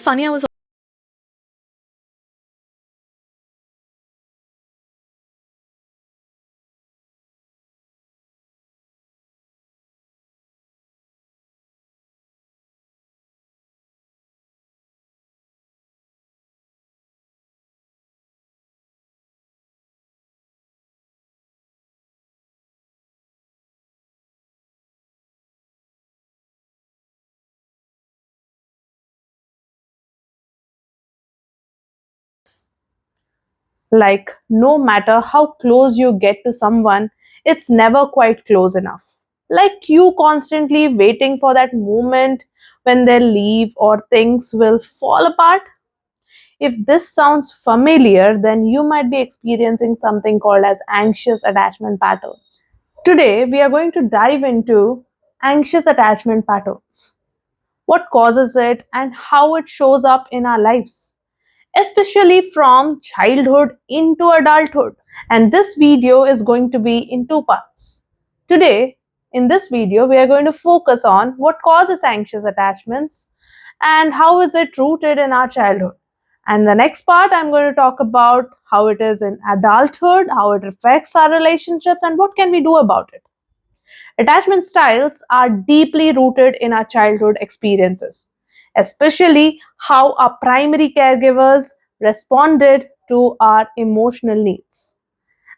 funny, I was like, no matter how close you get to someone, it's never quite close enough. Like you constantly waiting for that moment when they leave or things will fall apart. If this sounds familiar, then you might be experiencing something called as anxious attachment patterns. Today, we are going to dive into anxious attachment patterns, what causes it, and how it shows up in our lives, especially from childhood into adulthood. And this video is going to be in two parts. Today, in this video, we are going to focus on what causes anxious attachments and how is it rooted in our childhood. And the next part, I'm going to talk about how it is in adulthood, how it affects our relationships, and what can we do about it. Attachment styles are deeply rooted in our childhood experiences, especially how our primary caregivers responded to our emotional needs.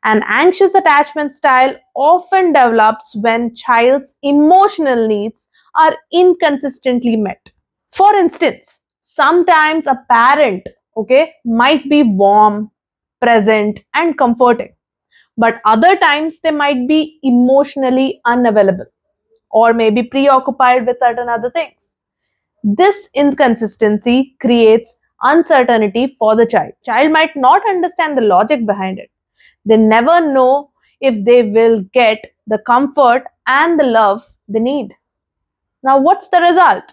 An anxious attachment style often develops when child's emotional needs are inconsistently met. For instance, sometimes a parent, might be warm, present, and comforting, but other times they might be emotionally unavailable or maybe preoccupied with certain other things. This inconsistency creates uncertainty for the child. Child might not understand the logic behind it. They never know if they will get the comfort and the love they need. Now, what's the result?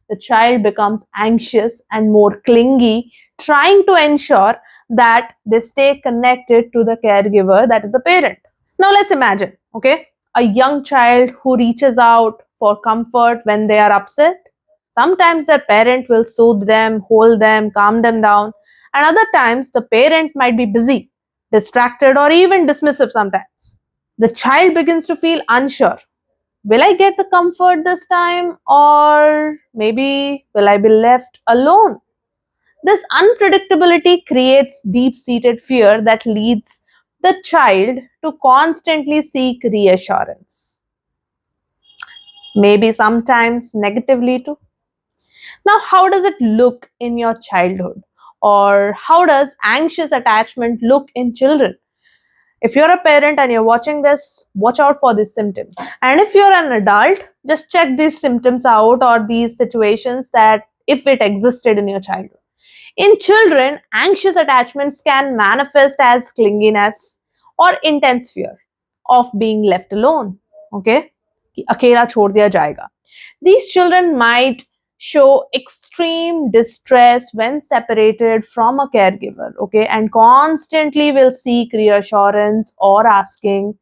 The child becomes anxious and more clingy, trying to ensure that they stay connected to the caregiver, that is the parent. Now let's imagine, a young child who reaches out for comfort when they are upset. Sometimes their parent will soothe them, hold them, calm them down, and other times the parent might be busy, distracted, or even dismissive sometimes. The child begins to feel unsure. Will I get the comfort this time, or maybe will I be left alone? This unpredictability creates deep seated fear that leads the child to constantly seek reassurance. Maybe sometimes negatively too. Now, how does it look in your childhood? Or how does anxious attachment look in children? If you're a parent and you're watching this, watch out for these symptoms. And if you're an adult, just check these symptoms out or these situations that if it existed in your childhood. In children, anxious attachments can manifest as clinginess or intense fear of being left alone. Okay? कि अकेला छोड़ दिया जाएगा. These children might show extreme distress when separated from a caregiver, and constantly will seek reassurance or asking,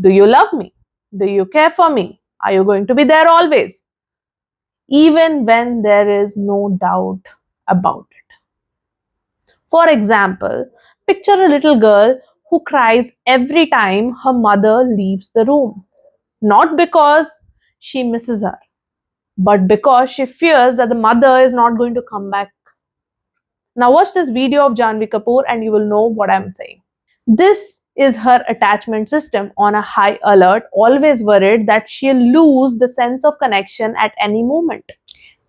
do you love me? Do you care for me? Are you going to be there always? Even when there is no doubt about it. For example, picture a little girl who cries every time her mother leaves the room. Not because she misses her, but because she fears that the mother is not going to come back. Now watch this video of Janvi Kapoor and you will know what I'm saying. This is her attachment system on a high alert, always worried that she'll lose the sense of connection at any moment.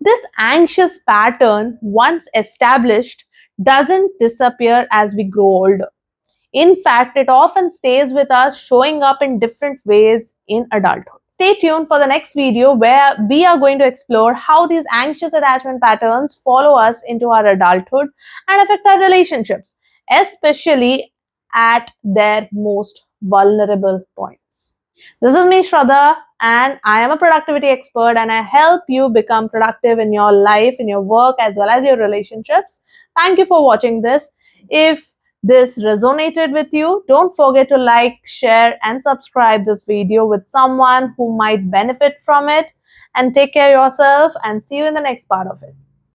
This anxious pattern, once established, doesn't disappear as we grow older. In fact, it often stays with us, showing up in different ways in adulthood. Stay tuned for the next video where we are going to explore how these anxious attachment patterns follow us into our adulthood and affect our relationships, especially at their most vulnerable points. This is me, Sradha, and I am a productivity expert and I help you become productive in your life, in your work, as well as your relationships. Thank you for watching this. If this resonated with you, don't forget to like, share, and subscribe this video with someone who might benefit from it. And take care of yourself and see you in the next part of it.